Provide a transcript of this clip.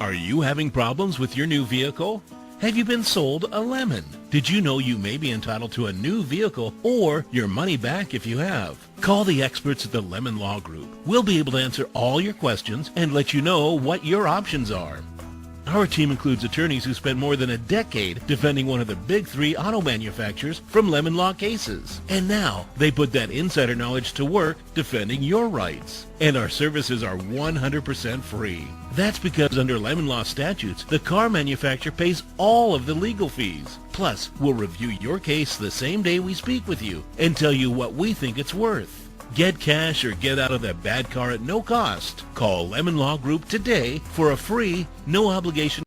Are you having problems with your new vehicle? Have you been sold a lemon? Did you know you may be entitled to a new vehicle or your money back if you have? Call the experts at the Lemon Law Group. We'll be able to answer all your questions and let you know what your options are. Our team includes attorneys who spent more than a decade defending one of the big three auto manufacturers from lemon law cases. And now they put that insider knowledge to work defending your rights. And our services are 100% free. That's because under lemon law statutes, the car manufacturer pays all of the legal fees. Plus, we'll review your case the same day we speak with you and tell you what we think it's worth. Get cash or get out of that bad car at no cost. Call Lemon Law Group today for a free, no obligation